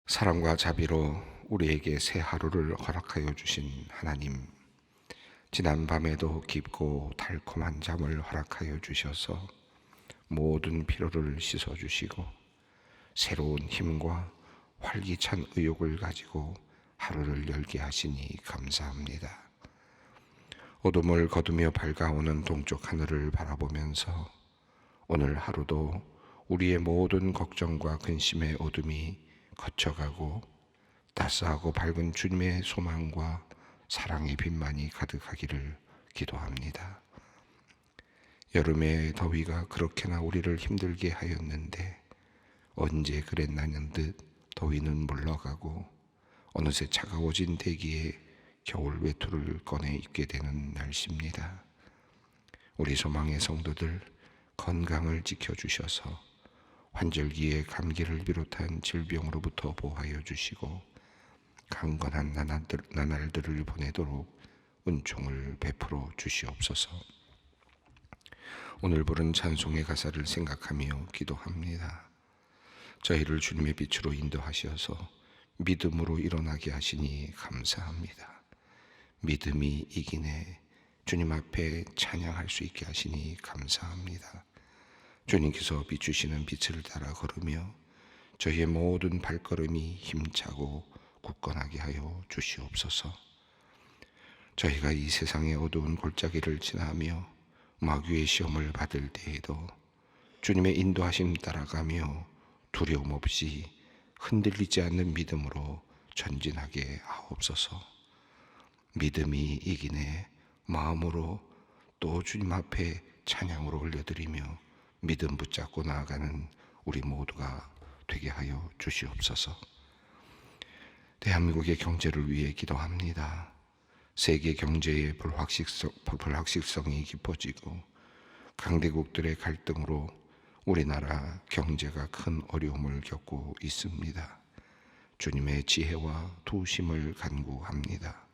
사랑과 자비로 우리에게 새 하루를 허락하여 주신 하나님, 지난 밤에도 깊고 달콤한 잠을 허락하여 주셔서 모든 피로를 씻어주시고 새로운 힘과 활기찬 의욕을 가지고 하루를 열게 하시니 감사합니다. 어둠을 거두며 밝아오는 동쪽 하늘을 바라보면서 오늘 하루도 우리의 모든 걱정과 근심의 어둠이 거쳐가고 따스하고 밝은 주님의 소망과 사랑의 빛만이 가득하기를 기도합니다. 여름의 더위가 그렇게나 우리를 힘들게 하였는데 언제 그랬나는 듯 더위는 물러가고 어느새 차가워진 대기에 겨울 외투를 꺼내 입게 되는 날씨입니다. 우리 소망의 성도들 건강을 지켜주셔서 환절기에 감기를 비롯한 질병으로부터 보호하여 주시고 강건한 나날들을 보내도록 은총을 베풀어 주시옵소서. 오늘 부른 찬송의 가사를 생각하며 기도합니다. 저희를 주님의 빛으로 인도하셔서 믿음으로 일어나게 하시니 감사합니다. 믿음이 이기네. 주님 앞에 찬양할 수 있게 하시니 감사합니다. 주님께서 비추시는 빛을 따라 걸으며 저희의 모든 발걸음이 힘차고 굳건하게 하여 주시옵소서. 저희가 이 세상의 어두운 골짜기를 지나며 마귀의 시험을 받을 때에도 주님의 인도하심 따라가며 두려움 없이 흔들리지 않는 믿음으로 전진하게 하옵소서. 믿음이 이기네. 마음으로 또 주님 앞에 찬양으로 올려드리며 믿음 붙잡고 나아가는 우리 모두가 되게 하여 주시옵소서. 대한민국의 경제를 위해 기도합니다. 세계 경제의 불확실성이 깊어지고 강대국들의 갈등으로 우리나라 경제가 큰 어려움을 겪고 있습니다. 주님의 지혜와 도우심을 간구합니다.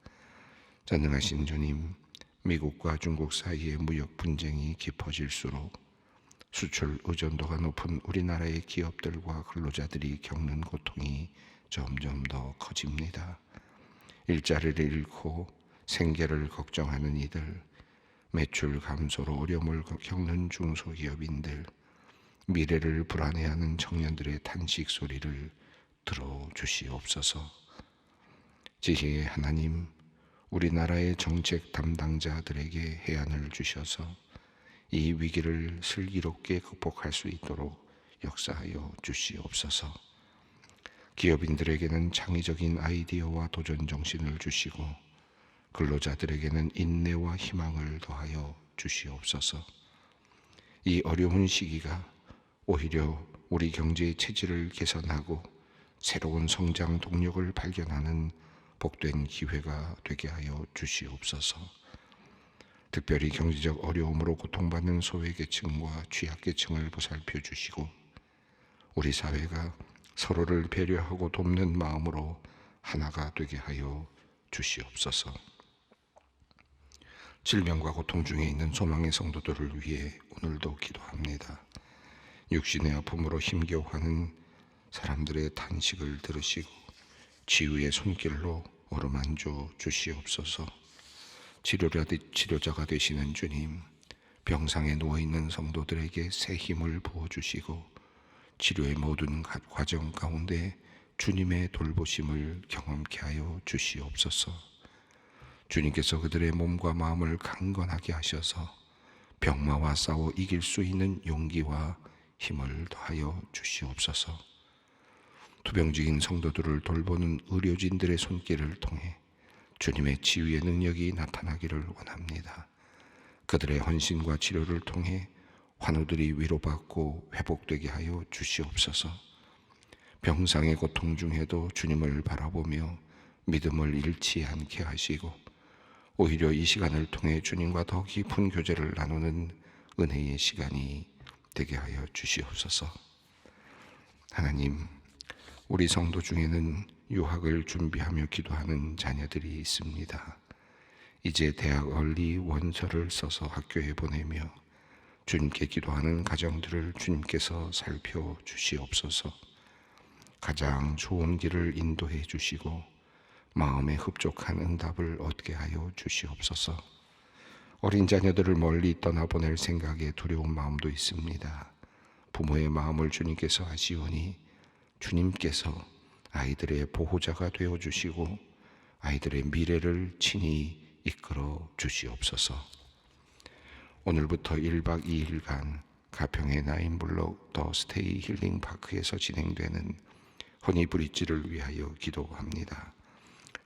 전능하신 주님, 미국과 중국 사이의 무역 분쟁이 깊어질수록 수출 의존도가 높은 우리나라의 기업들과 근로자들이 겪는 고통이 점점 더 커집니다. 일자리를 잃고 생계를 걱정하는 이들, 매출 감소로 어려움을 겪는 중소기업인들, 미래를 불안해하는 청년들의 탄식 소리를 들어주시옵소서. 지혜의 하나님, 우리나라의 정책 담당자들에게 해안을 주셔서 이 위기를 슬기롭게 극복할 수 있도록 역사하여 주시옵소서. 기업인들에게는 창의적인 아이디어와 도전 정신을 주시고 근로자들에게는 인내와 희망을 더하여 주시옵소서. 이 어려운 시기가 오히려 우리 경제의 체질을 개선하고 새로운 성장 동력을 발견하는 복된 기회가 되게 하여 주시옵소서. 특별히 경제적 어려움으로 고통받는 소외계층과 취약계층을 보살펴 주시고 우리 사회가 서로를 배려하고 돕는 마음으로 하나가 되게 하여 주시옵소서. 질병과 고통 중에 있는 소망의 성도들을 위해 오늘도 기도합니다. 육신의 아픔으로 힘겨워하는 사람들의 탄식을 들으시고 치유의 손길로 어루만져 주시옵소서. 치료자가 되시는 주님, 병상에 누워있는 성도들에게 새 힘을 부어주시고 치료의 모든 과정 가운데 주님의 돌보심을 경험케 하여 주시옵소서. 주님께서 그들의 몸과 마음을 강건하게 하셔서 병마와 싸워 이길 수 있는 용기와 힘을 더하여 주시옵소서. 투병중인 성도들을 돌보는 의료진들의 손길을 통해 주님의 치유의 능력이 나타나기를 원합니다. 그들의 헌신과 치료를 통해 환우들이 위로받고 회복되게 하여 주시옵소서. 병상의 고통 중에도 주님을 바라보며 믿음을 잃지 않게 하시고 오히려 이 시간을 통해 주님과 더 깊은 교제를 나누는 은혜의 시간이 되게 하여 주시옵소서. 하나님, 우리 성도 중에는 유학을 준비하며 기도하는 자녀들이 있습니다. 이제 대학 얼리 원서를 써서 학교에 보내며 주님께 기도하는 가정들을 주님께서 살펴주시옵소서. 가장 좋은 길을 인도해 주시고 마음에 흡족한 응답을 얻게 하여 주시옵소서. 어린 자녀들을 멀리 떠나보낼 생각에 두려운 마음도 있습니다. 부모의 마음을 주님께서 아시오니 주님께서 아이들의 보호자가 되어 주시고 아이들의 미래를 친히 이끌어 주시옵소서. 오늘부터 1박 2일간 가평의 나인블록 더 스테이 힐링 파크에서 진행되는 허니브릿지를 위하여 기도합니다.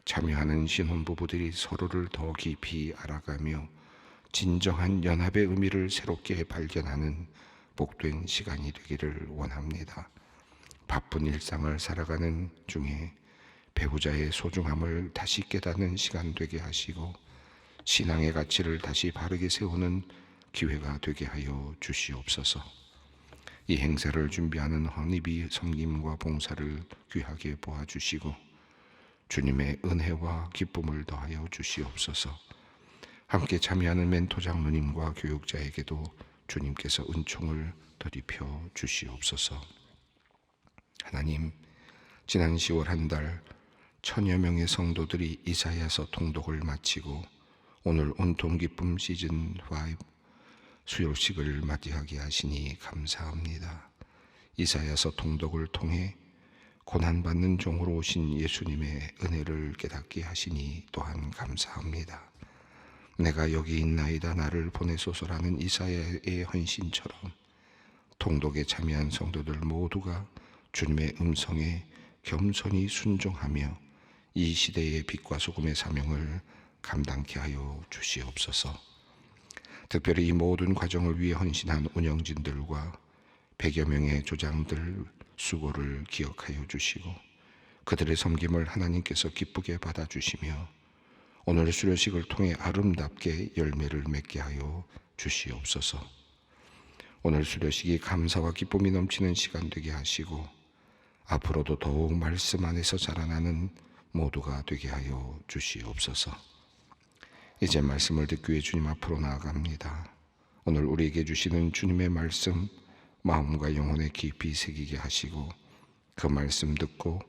참여하는 신혼부부들이 서로를 더 깊이 알아가며 진정한 연합의 의미를 새롭게 발견하는 복된 시간이 되기를 원합니다. 바쁜 일상을 살아가는 중에 배우자의 소중함을 다시 깨닫는 시간 되게 하시고 신앙의 가치를 다시 바르게 세우는 기회가 되게 하여 주시옵소서. 이 행사를 준비하는 허니비 섬김과 봉사를 귀하게 보아주시고 주님의 은혜와 기쁨을 더하여 주시옵소서. 함께 참여하는 멘토 장로님과 교육자에게도 주님께서 은총을 더입혀 주시옵소서. 하나님, 지난 10월 한 달 1000여 명의 성도들이 이사야서 통독을 마치고 오늘 온통 기쁨 시즌 5 수요식을 맞이하게 하시니 감사합니다. 이사야서 통독을 통해 고난받는 종으로 오신 예수님의 은혜를 깨닫게 하시니 또한 감사합니다. 내가 여기 있나이다 나를 보내소서라는 이사야의 헌신처럼 통독에 참여한 성도들 모두가 주님의 음성에 겸손히 순종하며 이 시대의 빛과 소금의 사명을 감당케 하여 주시옵소서. 특별히 이 모든 과정을 위해 헌신한 운영진들과 100여 명의 조장들 수고를 기억하여 주시고 그들의 섬김을 하나님께서 기쁘게 받아주시며 오늘 수료식을 통해 아름답게 열매를 맺게 하여 주시옵소서. 오늘 수료식이 감사와 기쁨이 넘치는 시간 되게 하시고 앞으로도 더욱 말씀 안에서 자라나는 모두가 되게 하여 주시옵소서. 이제 말씀을 듣기 위해 주님 앞으로 나아갑니다. 오늘 우리에게 주시는 주님의 말씀 마음과 영혼에 깊이 새기게 하시고 그 말씀 듣고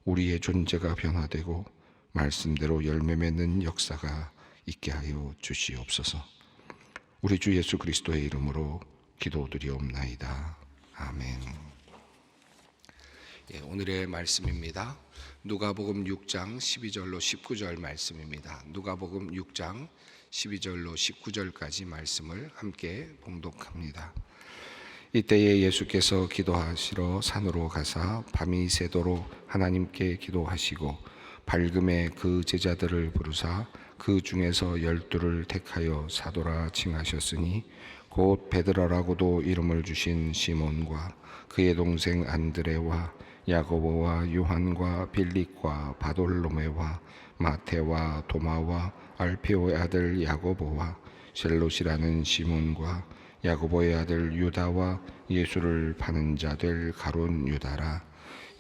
우리의 존재가 변화되고 말씀대로 열매 맺는 역사가 있게 하여 주시옵소서. 우리 주 예수 그리스도의 이름으로 기도드리옵나이다. 아멘. 오늘의 말씀입니다. 누가복음 6장 12절로 19절 말씀입니다. 누가복음 6장 12절로 19절까지 말씀을 함께 봉독합니다. 이때에 예수께서 기도하시러 산으로 가사 밤이 새도록 하나님께 기도하시고 밝음에 그 제자들을 부르사 그 중에서 12를 택하여 사도라 칭하셨으니 곧 베드로라고도 이름을 주신 시몬과 그의 동생 안드레와 야고보와 요한과 빌립과 바돌로메와 마테와 도마와 알페오의 아들 야고보와 셀롯이라는 시몬과 야고보의 아들 유다와 예수를 파는 자 될 가룟 유다라.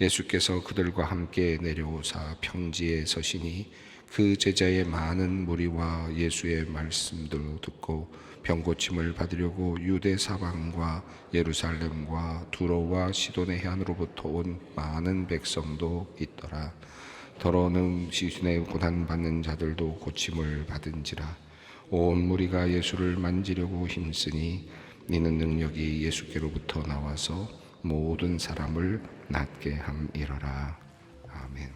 예수께서 그들과 함께 내려오사 평지에 서시니 그 제자의 많은 무리와 예수의 말씀도 듣고 병고침을 받으려고 유대 사방과 예루살렘과 두로와 시돈의 해안으로부터 온 많은 백성도 있더라. 더러는 시신에 고난받는 자들도 고침을 받은지라. 온 무리가 예수를 만지려고 힘쓰니 이는 능력이 예수께로부터 나와서 모든 사람을 낫게 함이러라. 아멘.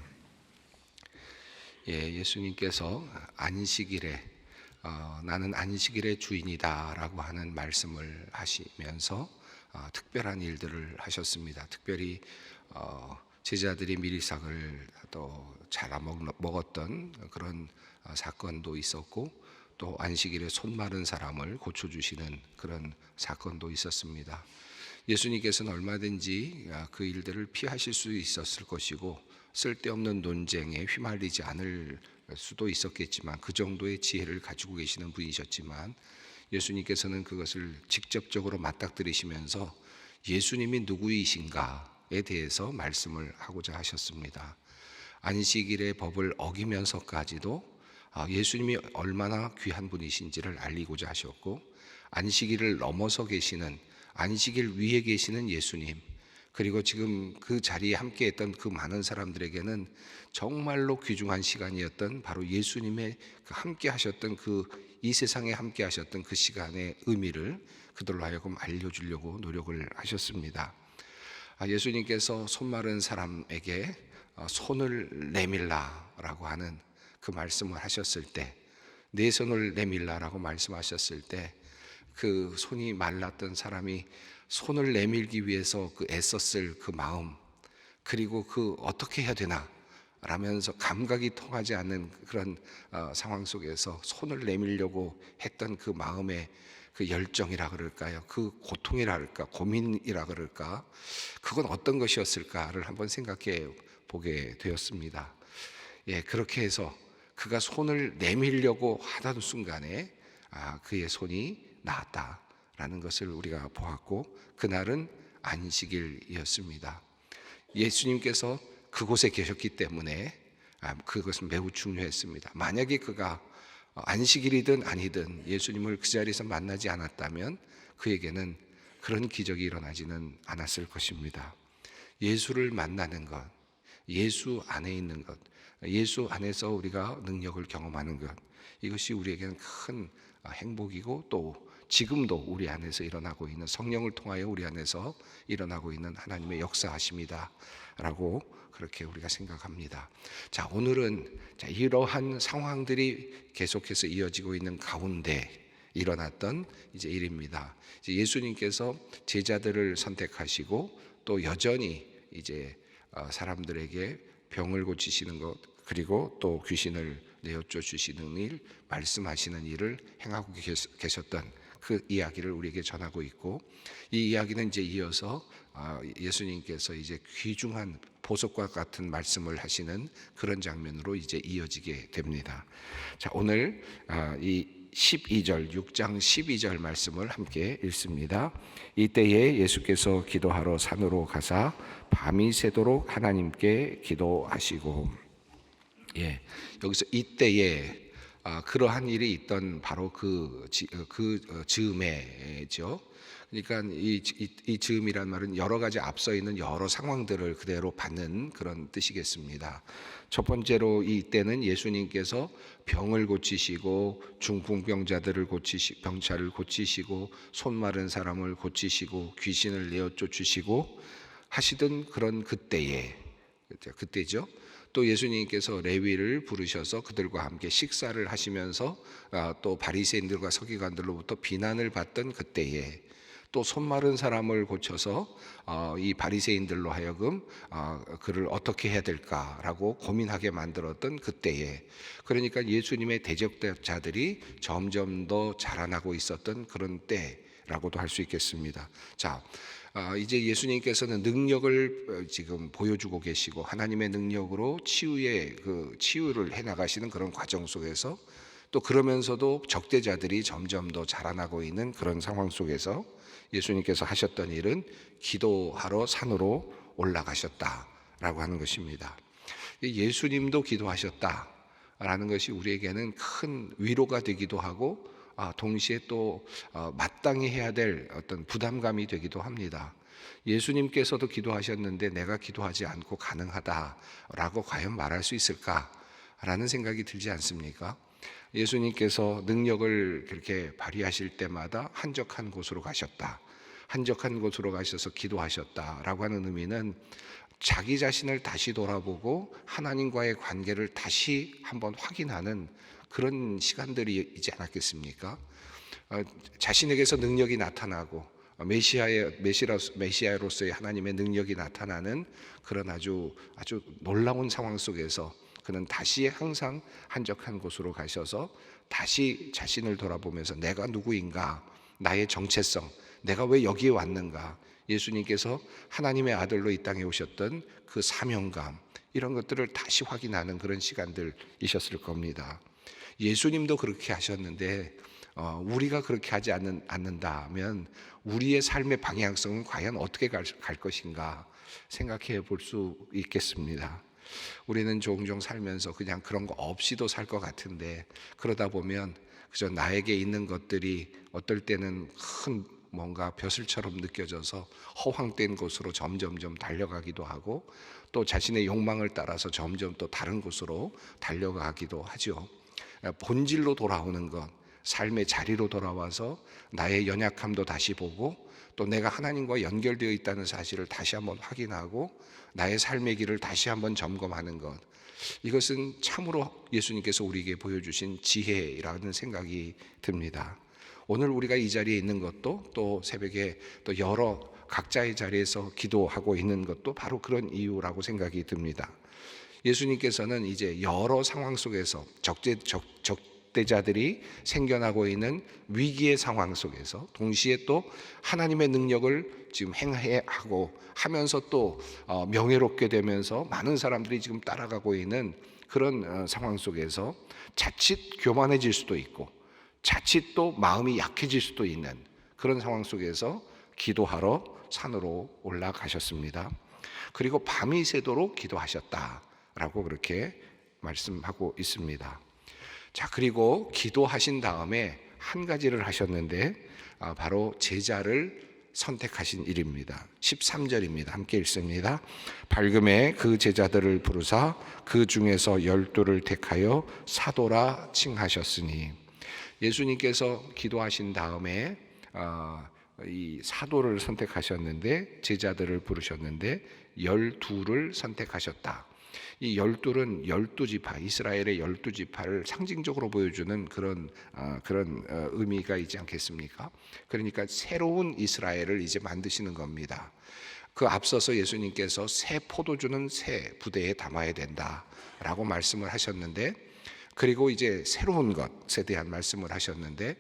예수님께서 안식일에 나는 안식일의 주인이다라고 하는 말씀을 하시면서 특별한 일들을 하셨습니다. 특별히 제자들이 미리삭을 또 잡아먹었던 그런 사건도 있었고 또 안식일에 손 마른 사람을 고쳐주시는 그런 사건도 있었습니다. 예수님께서는 얼마든지 그 일들을 피하실 수 있었을 것이고 쓸데없는 논쟁에 휘말리지 않을 수도 있었겠지만 그 정도의 지혜를 가지고 계시는 분이셨지만 예수님께서는 그것을 직접적으로 맞닥뜨리시면서 예수님이 누구이신가에 대해서 말씀을 하고자 하셨습니다. 안식일의 법을 어기면서까지도 예수님이 얼마나 귀한 분이신지를 알리고자 하셨고 안식일을 넘어서 계시는 안식일 위에 계시는 예수님 그리고 지금 그 자리에 함께했던 그 많은 사람들에게는 정말로 귀중한 시간이었던 바로 예수님의 그 함께하셨던 이 세상에 함께하셨던 그 시간의 의미를 그들로 하여금 알려주려고 노력을 하셨습니다. 예수님께서 손 마른 사람에게 손을 내밀라라고 하는 그 말씀을 하셨을 때, 내 손을 내밀라라고 말씀하셨을 때, 그 손이 말랐던 사람이 손을 내밀기 위해서 그 애썼을 그 마음, 그리고 그 어떻게 해야 되나 라면서 감각이 통하지 않는 그런 상황 속에서 손을 내밀려고 했던 그 마음의 그 열정이라 그럴까요? 그 고통이라 그럴까? 고민이라 그럴까? 그건 어떤 것이었을까를 한번 생각해 보게 되었습니다. 예, 그렇게 해서 그가 손을 내밀려고 하던 순간에 그의 손이 나았다라는 것을 우리가 보았고, 그날은 안식일이었습니다. 예수님께서 그곳에 계셨기 때문에 그것은 매우 중요했습니다. 만약에 그가 안식일이든 아니든 예수님을 그 자리에서 만나지 않았다면 그에게는 그런 기적이 일어나지는 않았을 것입니다. 예수를 만나는 것, 예수 안에 있는 것, 예수 안에서 우리가 능력을 경험하는 것, 이것이 우리에게는 큰 행복이고 또 지금도 우리 안에서 일어나고 있는, 성령을 통하여 우리 안에서 일어나고 있는 하나님의 역사하심이다 라고 그렇게 우리가 생각합니다. 자, 오늘은 이러한 상황들이 계속해서 이어지고 있는 가운데 일어났던 이제 일입니다. 이제 예수님께서 제자들을 선택하시고 또 여전히 이제 사람들에게 병을 고치시는 것, 그리고 또 귀신을 내어쫓 주시는 일, 말씀하시는 일을 행하고 계셨던 그 이야기를 우리에게 전하고 있고, 이 이야기는 이제 이어서 예수님께서 이제 귀중한 보석과 같은 말씀을 하시는 그런 장면으로 이제 이어지게 됩니다. 자, 오늘 이 12절, 6장 12절 말씀을 함께 읽습니다. 이때에 예수께서 기도하러 산으로 가사 밤이 새도록 하나님께 기도하시고, 예, 여기서 이때에 그러한 일이 있던 바로 그 즈음에죠. 그러니까 이 즈음이란 말은 여러 가지 앞서 있는 여러 상황들을 그대로 받는 그런 뜻이겠습니다. 첫 번째로 이때는 예수님께서 병을 고치시고 중풍병자들을 병자를 고치시고 손 마른 사람을 고치시고 귀신을 내어 쫓으시고 하시던 그런 그때죠. 또 예수님께서 레위를 부르셔서 그들과 함께 식사를 하시면서 또 바리새인들과 서기관들로부터 비난을 받던 그때에, 또 손 마른 사람을 고쳐서 이 바리새인들로 하여금 그를 어떻게 해야 될까라고 고민하게 만들었던 그때에, 그러니까 예수님의 대적자들이 점점 더 자라나고 있었던 그런 때라고도 할 수 있겠습니다. 자, 이제 예수님께서는 능력을 지금 보여주고 계시고 하나님의 능력으로 치유를 해나가시는 그런 과정 속에서, 또 그러면서도 적대자들이 점점 더 자라나고 있는 그런 상황 속에서 예수님께서 하셨던 일은 기도하러 산으로 올라가셨다라고 하는 것입니다. 예수님도 기도하셨다라는 것이 우리에게는 큰 위로가 되기도 하고 동시에 또 마땅히 해야 될 어떤 부담감이 되기도 합니다. 예수님께서도 기도하셨는데 내가 기도하지 않고 가능하다라고 과연 말할 수 있을까라는 생각이 들지 않습니까? 예수님께서 능력을 그렇게 발휘하실 때마다 한적한 곳으로 가셨다, 한적한 곳으로 가셔서 기도하셨다라고 하는 의미는 자기 자신을 다시 돌아보고 하나님과의 관계를 다시 한번 확인하는 그런 시간들이 있지 않았겠습니까? 자신에게서 능력이 나타나고 메시아로서의 하나님의 능력이 나타나는 그런 아주 놀라운 상황 속에서 그는 다시 항상 한적한 곳으로 가셔서 다시 자신을 돌아보면서 내가 누구인가, 나의 정체성, 내가 왜 여기에 왔는가, 예수님께서 하나님의 아들로 이 땅에 오셨던 그 사명감, 이런 것들을 다시 확인하는 그런 시간들이셨을 겁니다. 예수님도 그렇게 하셨는데 우리가 그렇게 하지 않는다면 우리의 삶의 방향성은 과연 어떻게 갈 것인가 생각해 볼 수 있겠습니다. 우리는 종종 살면서 그냥 그런 거 없이도 살 것 같은데, 그러다 보면 그저 나에게 있는 것들이 어떨 때는 큰 뭔가 벼슬처럼 느껴져서 허황된 곳으로 점점점 달려가기도 하고 또 자신의 욕망을 따라서 점점 또 다른 곳으로 달려가기도 하죠. 본질로 돌아오는 것, 삶의 자리로 돌아와서 나의 연약함도 다시 보고 또 내가 하나님과 연결되어 있다는 사실을 다시 한번 확인하고 나의 삶의 길을 다시 한번 점검하는 것, 이것은 참으로 예수님께서 우리에게 보여주신 지혜라는 생각이 듭니다. 오늘 우리가 이 자리에 있는 것도 또 새벽에 또 여러 각자의 자리에서 기도하고 있는 것도 바로 그런 이유라고 생각이 듭니다. 예수님께서는 이제 여러 상황 속에서 적대자들이 생겨나고 있는 위기의 상황 속에서 동시에 또 하나님의 능력을 지금 행하고 하면서 또 명예롭게 되면서 많은 사람들이 지금 따라가고 있는 그런 상황 속에서 자칫 교만해질 수도 있고 자칫 또 마음이 약해질 수도 있는 그런 상황 속에서 기도하러 산으로 올라가셨습니다. 그리고 밤이 새도록 기도하셨다라고 그렇게 말씀하고 있습니다. 자, 그리고 기도하신 다음에 한 가지를 하셨는데 바로 제자를 선택하신 일입니다. 13절입니다. 함께 읽습니다. 밝음에 그 제자들을 부르사 그 중에서 12를 택하여 사도라 칭하셨으니, 예수님께서 기도하신 다음에 이 사도를 선택하셨는데 제자들을 부르셨는데 12를 선택하셨다. 이 12는 12지파, 이스라엘의 12지파를 상징적으로 보여주는 그런 의미가 있지 않겠습니까? 그러니까 새로운 이스라엘을 이제 만드시는 겁니다. 그 앞서서 예수님께서 새 포도주는 새 부대에 담아야 된다라고 말씀을 하셨는데, 그리고 이제 새로운 것에 대한 말씀을 하셨는데,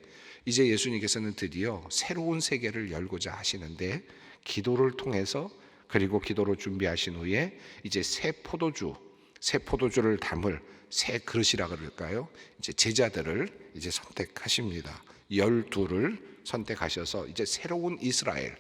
이제 예수님께서는 드디어 새로운 세계를 열고자 하시는데 기도를 통해서, 그리고 기도로 준비하신 후에 이제 새 포도주를 담을 새 그릇이라 그럴까요? 이제 제자들을 이제 선택하십니다. 12를 선택하셔서 이제 새로운 이스라엘,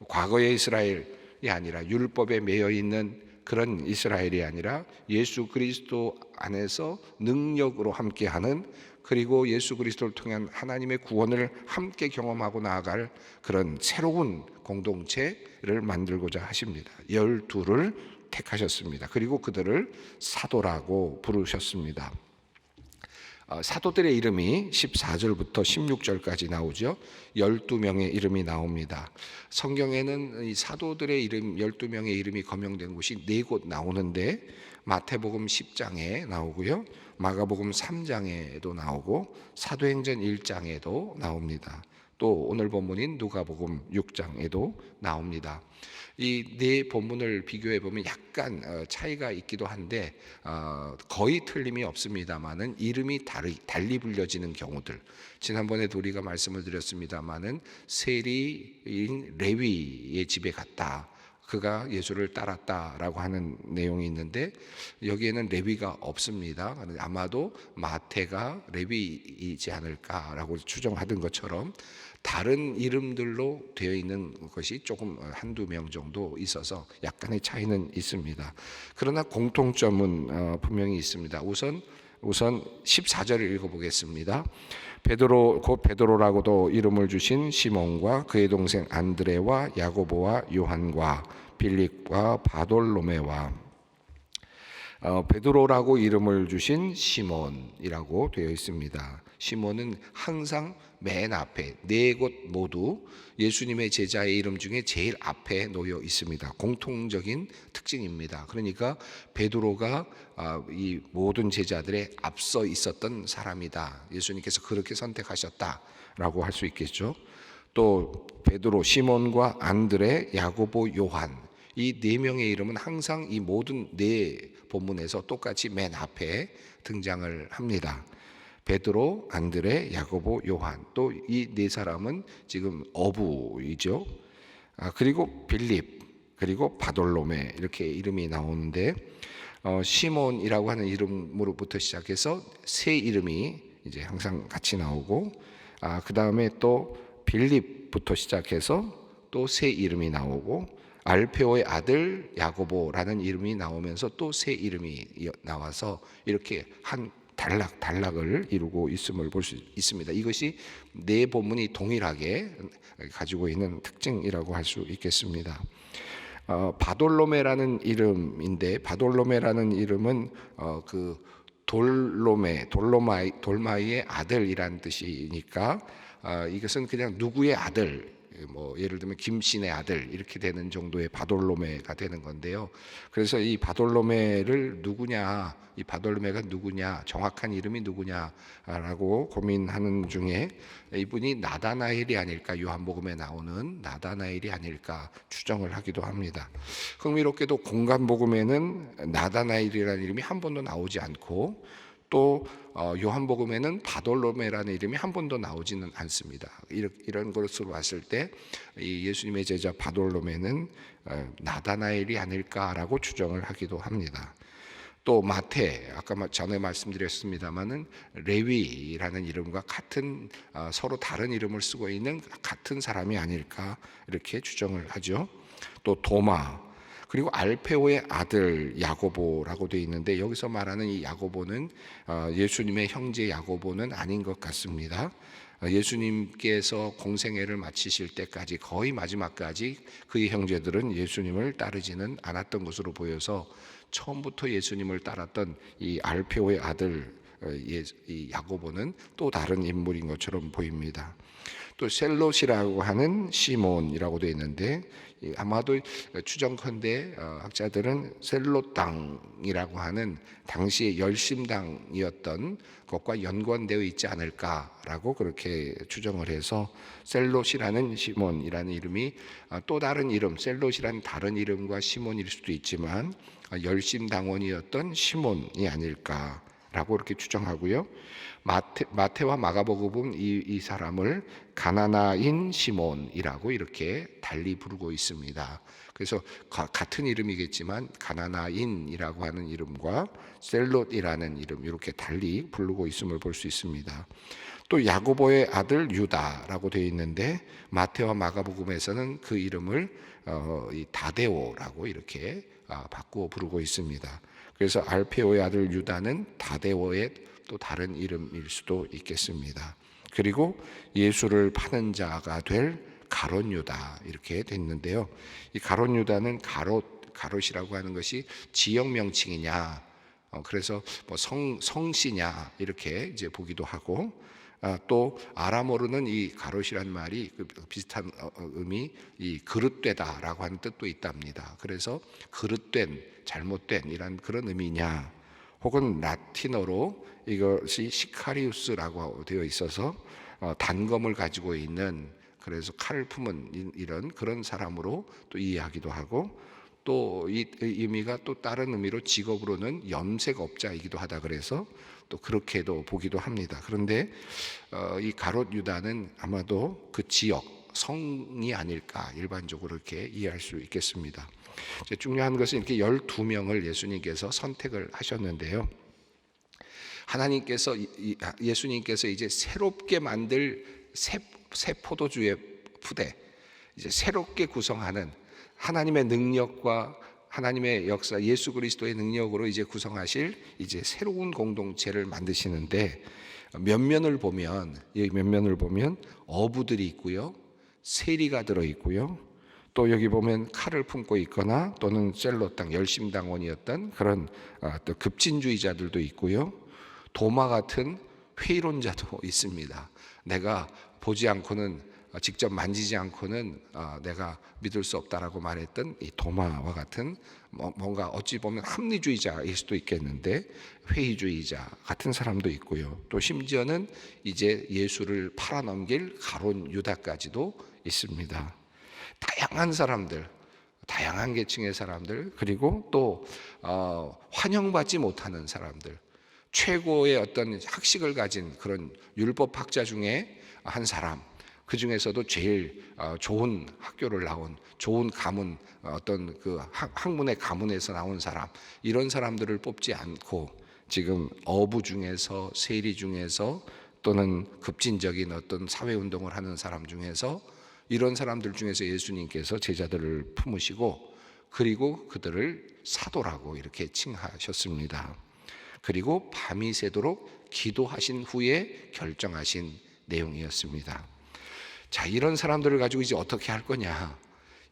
과거의 이스라엘이 아니라 율법에 매여 있는 그런 이스라엘이 아니라 예수 그리스도 안에서 능력으로 함께하는, 그리고 예수 그리스도를 통한 하나님의 구원을 함께 경험하고 나아갈 그런 새로운 공동체를 만들고자 하십니다. 12를 택하셨습니다. 그리고 그들을 사도라고 부르셨습니다. 사도들의 이름이 14절부터 16절까지 나오죠. 12명의 이름이 나옵니다. 성경에는 이 사도들의 이름 12명의 이름이 거명된 곳이 4곳 나오는데, 마태복음 10장에 나오고요, 마가복음 3장에도 나오고 사도행전 1장에도 나옵니다. 또 오늘 본문인 누가복음 6장에도 나옵니다. 이 네 본문을 비교해 보면 약간 차이가 있기도 한데 거의 틀림이 없습니다만은 이름이 달리 불려지는 경우들, 지난번에도 우리가 말씀을 드렸습니다만은 세리인 레위의 집에 갔다, 그가 예수를 따랐다라고 하는 내용이 있는데, 여기에는 레위가 없습니다. 아마도 마태가 레위이지 않을까라고 추정하던 것처럼 다른 이름들로 되어 있는 것이 조금 한두 명 정도 있어서 약간의 차이는 있습니다. 그러나 공통점은 분명히 있습니다. 우선 14절을 읽어보겠습니다. 베드로, 곧 베드로라고도 이름을 주신 시몬과 그의 동생 안드레와 야고보와 요한과 빌립과 바돌로메와, 베드로라고 이름을 주신 시몬이라고 되어 있습니다. 시몬은 항상 맨 앞에, 4곳 모두 예수님의 제자의 이름 중에 제일 앞에 놓여 있습니다. 공통적인 특징입니다. 그러니까 베드로가 이 모든 제자들의 앞서 있었던 사람이다, 예수님께서 그렇게 선택하셨다라고 할 수 있겠죠. 또 베드로, 시몬과 안드레, 야고보, 요한, 이 4명의 이름은 항상 이 모든 4 본문에서 똑같이 맨 앞에 등장을 합니다. 베드로, 안드레, 야고보, 요한, 또 이 4사람은 지금 어부이죠. 그리고 빌립, 그리고 바돌로메, 이렇게 이름이 나오는데, 시몬이라고 하는 이름으로부터 시작해서 세 이름이 이제 항상 같이 나오고, 그 다음에 또 빌립부터 시작해서 또 세 이름이 나오고, 알페오의 아들 야고보라는 이름이 나오면서 또 세 이름이 나와서 이렇게 한 단락을 이루고 있음을 볼 수 있습니다. 이것이 네 본문이 동일하게 가지고 있는 특징이라고 할 수 있겠습니다. 바돌로메라는 이름인데, 바돌로메라는 이름은 그 돌마이의 아들이란 뜻이니까 이것은 그냥 누구의 아들, 뭐 예를 들면 김씨의 아들 이렇게 되는 정도의 바돌로메가 되는 건데요. 그래서 이 바돌로메를 누구냐, 이 바돌로메가 누구냐, 정확한 이름이 누구냐라고 고민하는 중에 이분이 나다나엘이 아닐까, 요한복음에 나오는 나다나엘이 아닐까 추정을 하기도 합니다. 흥미롭게도 공간복음에는 나다나엘이라는 이름이 한 번도 나오지 않고, 또 요한복음에는 바돌로메라는 이름이 한 번도 나오지는 않습니다. 이런 것으로 봤을 때 예수님의 제자 바돌로메는 나다나엘이 아닐까라고 추정을 하기도 합니다. 또 마태, 아까 전에 말씀드렸습니다마는 레위라는 이름과 같은, 서로 다른 이름을 쓰고 있는 같은 사람이 아닐까 이렇게 추정을 하죠. 또 도마, 그리고 알페오의 아들 야고보라고 되어 있는데, 여기서 말하는 이 야고보는 예수님의 형제 야고보는 아닌 것 같습니다. 예수님께서 공생애를 마치실 때까지, 거의 마지막까지 그의 형제들은 예수님을 따르지는 않았던 것으로 보여서 처음부터 예수님을 따랐던 이 알페오의 아들 이 야고보는 또 다른 인물인 것처럼 보입니다. 또 셀롯이라고 하는 시몬이라고 되어 있는데, 아마도 추정컨대 학자들은 셀롯 당이라고 하는 당시의 열심당이었던 것과 연관되어 있지 않을까라고 그렇게 추정을 해서, 셀롯이라는 시몬이라는 이름이 또 다른 이름, 셀롯이라는 다른 이름과 시몬일 수도 있지만 열심당원이었던 시몬이 아닐까라고 이렇게 추정하고요. 마태와 마가복음은 이 사람을 가나나인 시몬이라고 이렇게 달리 부르고 있습니다. 그래서 같은 이름이겠지만 가나나인이라고 하는 이름과 셀롯이라는 이름 이렇게 달리 부르고 있음을 볼 수 있습니다. 또 야고보의 아들 유다라고 되어 있는데, 마태와 마가복음에서는 그 이름을 다데오라고 이렇게 바꾸어 부르고 있습니다. 그래서 알페오의 아들 유다는 다데오의 또 다른 이름일 수도 있겠습니다. 그리고 예수를 파는 자가 될 가롯 유다 이렇게 됐는데요. 이 가롯 유다는 가롯이라고 하는 것이 지역 명칭이냐, 그래서 뭐 성씨냐 이렇게 이제 보기도 하고, 또 아람어로는 이 가롯이라는 말이 비슷한 의미, 이 그릇되다라고 하는 뜻도 있답니다. 그래서 그릇된, 잘못된 이란 그런 의미냐, 혹은 라틴어로 이것이 시카리우스라고 되어 있어서 단검을 가지고 있는, 그래서 칼을 품은 이런 그런 사람으로 또 이해하기도 하고, 또 이 의미가 또 다른 의미로 직업으로는 염색업자이기도 하다 그래서 또 그렇게도 보기도 합니다. 그런데 이 가롯 유다는 아마도 그 지역 성이 아닐까 일반적으로 이렇게 이해할 수 있겠습니다. 중요한 것은 이렇게 12명을 예수님께서 선택을 하셨는데요. 하나님께서 예수님께서 이제 새롭게 만들 새 포도주의 푸대, 이제 새롭게 구성하는 하나님의 능력과 하나님의 역사, 예수 그리스도의 능력으로 이제 구성하실 이제 새로운 공동체를 만드시는데, 면면을 보면 어부들이 있고요, 세리가 들어 있고요, 또 여기 보면 칼을 품고 있거나 또는 셀롯 당 열심당원이었던 그런 또 급진주의자들도 있고요, 도마 같은 회의론자도 있습니다. 내가 보지 않고는, 직접 만지지 않고는 내가 믿을 수 없다라고 말했던 이 도마와 같은, 뭔가 어찌 보면 합리주의자일 수도 있겠는데 회의주의자 같은 사람도 있고요. 또 심지어는 이제 예수를 팔아넘길 가롯 유다까지도 있습니다. 다양한 사람들, 다양한 계층의 사람들, 그리고 또 환영받지 못하는 사람들, 최고의 어떤 학식을 가진 그런 율법학자 중에 한 사람, 그 중에서도 제일 좋은 학교를 나온, 좋은 가문, 어떤 그 학문의 가문에서 나온 사람, 이런 사람들을 뽑지 않고 지금 어부 중에서, 세리 중에서, 또는 급진적인 어떤 사회운동을 하는 사람 중에서, 이런 사람들 중에서 예수님께서 제자들을 품으시고, 그리고 그들을 사도라고 이렇게 칭하셨습니다. 그리고 밤이 새도록 기도하신 후에 결정하신 내용이었습니다. 자, 이런 사람들을 가지고 이제 어떻게 할 거냐,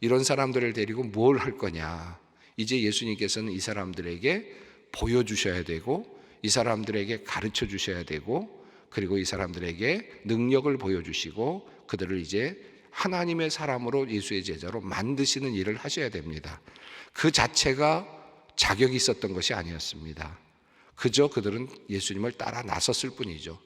이런 사람들을 데리고 뭘 할 거냐, 이제 예수님께서는 이 사람들에게 보여주셔야 되고, 이 사람들에게 가르쳐 주셔야 되고, 그리고 이 사람들에게 능력을 보여주시고 그들을 이제 하나님의 사람으로 예수의 제자로 만드시는 일을 하셔야 됩니다. 그 자체가 자격이 있었던 것이 아니었습니다. 그저 그들은 예수님을 따라 나섰을 뿐이죠.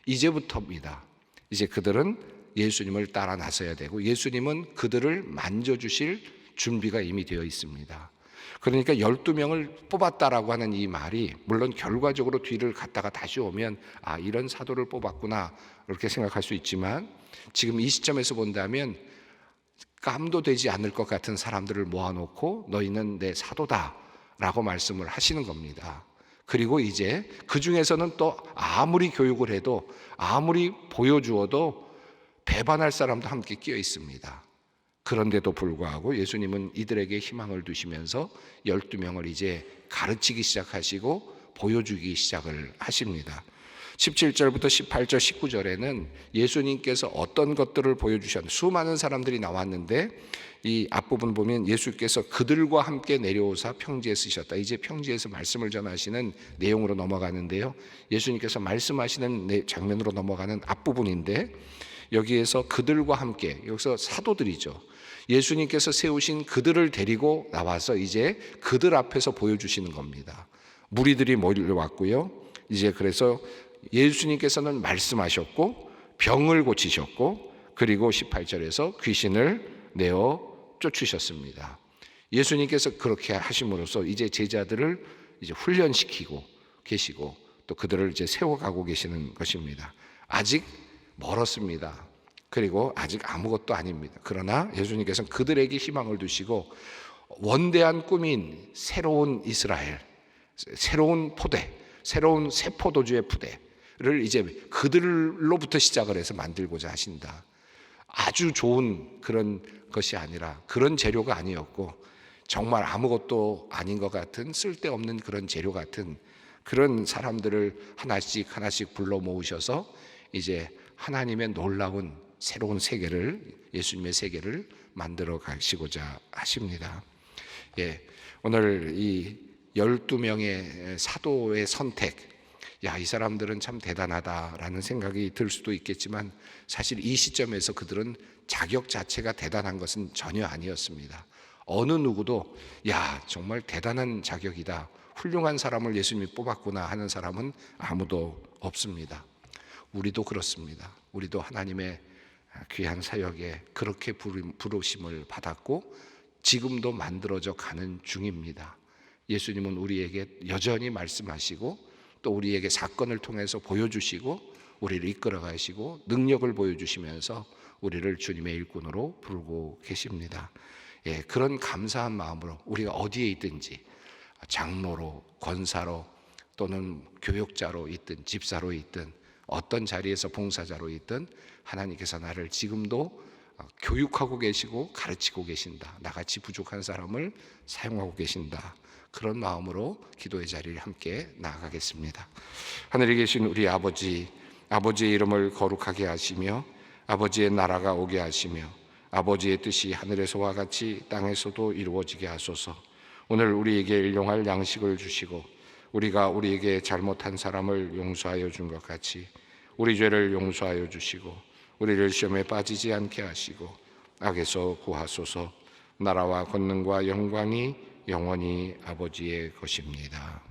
이제부터입니다. 이제 그들은 예수님을 따라 나서야 되고, 예수님은 그들을 만져주실 준비가 이미 되어 있습니다. 그러니까 12명을 뽑았다라고 하는 이 말이, 물론 결과적으로 뒤를 갔다가 다시 오면 아, 이런 사도를 뽑았구나 이렇게 생각할 수 있지만, 지금 이 시점에서 본다면 깜도 되지 않을 것 같은 사람들을 모아놓고 너희는 내 사도다라고 말씀을 하시는 겁니다. 그리고 이제 그 중에서는 또 아무리 교육을 해도, 아무리 보여주어도 배반할 사람도 함께 끼어 있습니다. 그런데도 불구하고 예수님은 이들에게 희망을 두시면서 12명을 이제 가르치기 시작하시고 보여주기 시작을 하십니다. 17절부터 18절 19절에는 예수님께서 어떤 것들을 보여주셨는지, 수많은 사람들이 나왔는데 이 앞부분 보면 예수께서 그들과 함께 내려오사 평지에 쓰셨다. 이제 평지에서 말씀을 전하시는 내용으로 넘어가는데요, 예수님께서 말씀하시는 장면으로 넘어가는 앞부분인데, 여기에서 그들과 함께, 여기서 사도들이죠. 예수님께서 세우신 그들을 데리고 나와서 이제 그들 앞에서 보여주시는 겁니다. 무리들이 몰려왔고요. 이제 그래서 예수님께서는 말씀하셨고 병을 고치셨고, 그리고 18절에서 귀신을 내어 쫓으셨습니다. 예수님께서 그렇게 하심으로써 이제 제자들을 이제 훈련시키고 계시고 또 그들을 이제 세워가고 계시는 것입니다. 아직 멀었습니다. 그리고 아직 아무것도 아닙니다. 그러나 예수님께서는 그들에게 희망을 두시고 원대한 꿈인 새로운 이스라엘, 새로운 포대, 새로운 새 포도주의 푸대를 이제 그들로부터 시작을 해서 만들고자 하신다. 아주 좋은 그런 것이 아니라, 그런 재료가 아니었고 정말 아무것도 아닌 것 같은 쓸데없는 그런 재료 같은 그런 사람들을 하나씩 하나씩 불러 모으셔서 이제 하나님의 놀라운 새로운 세계를, 예수님의 세계를 만들어 가시고자 하십니다. 예, 오늘 이 12명의 사도의 선택, 야, 이 사람들은 참 대단하다라는 생각이 들 수도 있겠지만 사실 이 시점에서 그들은 자격 자체가 대단한 것은 전혀 아니었습니다. 어느 누구도 야, 정말 대단한 자격이다, 훌륭한 사람을 예수님이 뽑았구나 하는 사람은 아무도 없습니다. 우리도 그렇습니다. 우리도 하나님의 귀한 사역에 그렇게 부르심을 받았고 지금도 만들어져 가는 중입니다. 예수님은 우리에게 여전히 말씀하시고 또 우리에게 사건을 통해서 보여주시고 우리를 이끌어 가시고 능력을 보여주시면서 우리를 주님의 일꾼으로 부르고 계십니다. 예, 그런 감사한 마음으로 우리가 어디에 있든지, 장로로, 권사로 또는 교육자로 있든 집사로 있든 어떤 자리에서 봉사자로 있든 하나님께서 나를 지금도 교육하고 계시고 가르치고 계신다, 나같이 부족한 사람을 사용하고 계신다, 그런 마음으로 기도의 자리를 함께 나아가겠습니다. 하늘에 계신 우리 아버지, 아버지의 이름을 거룩하게 하시며 아버지의 나라가 오게 하시며 아버지의 뜻이 하늘에서와 같이 땅에서도 이루어지게 하소서. 오늘 우리에게 일용할 양식을 주시고 우리가 우리에게 잘못한 사람을 용서하여 준 것 같이 우리 죄를 용서하여 주시고 우리를 시험에 빠지지 않게 하시고 악에서 구하소서. 나라와 권능과 영광이 영원히 아버지의 것입니다.